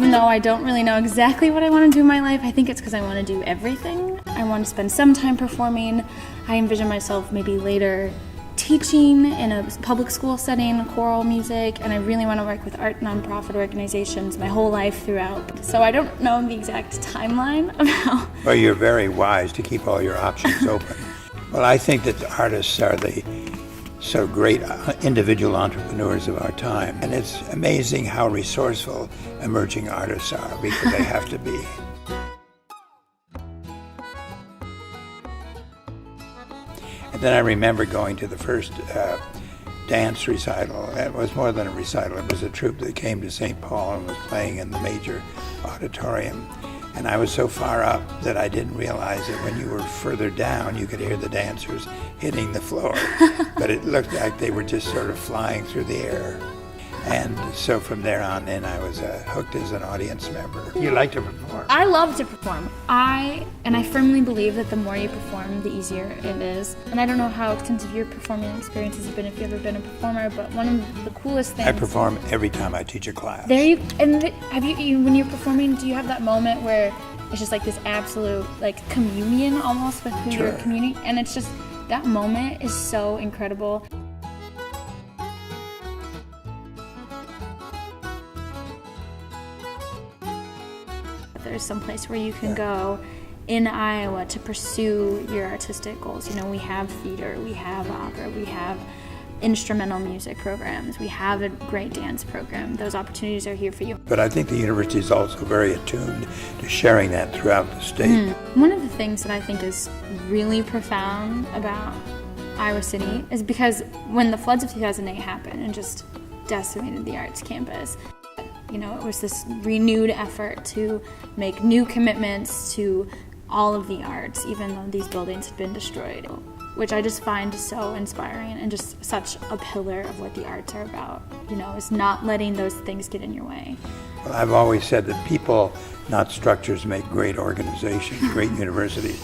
even though I don't really know exactly what I want to do in my life, I think it's because I want to do everything. I want to spend some time performing. I envision myself maybe later teaching in a public school setting, choral music, and I really want to work with art nonprofit organizations my whole life throughout. So I don't know the exact timeline of how. Well, you're very wise to keep all your options open. Well, I think that the artists are the sort of great individual entrepreneurs of our time. And it's amazing how resourceful emerging artists are, because they have to be. And then I remember going to the first dance recital. It was more than a recital. It was a troupe that came to St. Paul and was playing in the major auditorium. And I was so far up that I didn't realize that when you were further down, you could hear the dancers hitting the floor. But it looked like they were just sort of flying through the air. And so from there on in, I was hooked as an audience member. You like to perform? I love to perform. I firmly believe that the more you perform, the easier it is. And I don't know how extensive your performing experiences have been, if you've ever been a performer, but one of the coolest things. I perform every time I teach a class. Have you when you're performing, do you have that moment where it's just like this absolute like communion almost with who Sure. you're communing? And it's just, that moment is so incredible. There's some place where you can go in Iowa to pursue your artistic goals. You know, we have theater, we have opera, we have instrumental music programs, we have a great dance program. Those opportunities are here for you. But I think the university is also very attuned to sharing that throughout the state. One of the things that I think is really profound about Iowa City is because when the floods of 2008 happened and just decimated the arts campus, you know, it was this renewed effort to make new commitments to all of the arts, even though these buildings had been destroyed, which I just find so inspiring and just such a pillar of what the arts are about, you know, is not letting those things get in your way. Well, I've always said that people, not structures, make great organizations, great universities.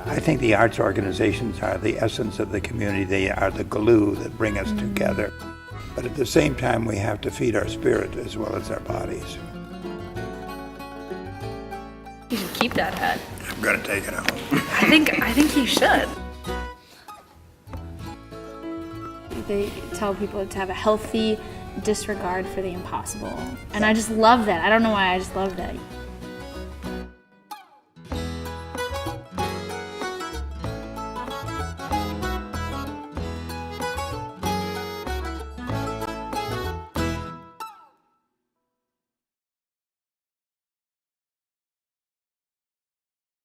I think the arts organizations are the essence of the community. They are the glue that bring us together. But at the same time, we have to feed our spirit as well as our bodies. You should keep that hat. I'm going to take it home. I think you should. They tell people to have a healthy disregard for the impossible. And I just love that. I don't know why, I just love that.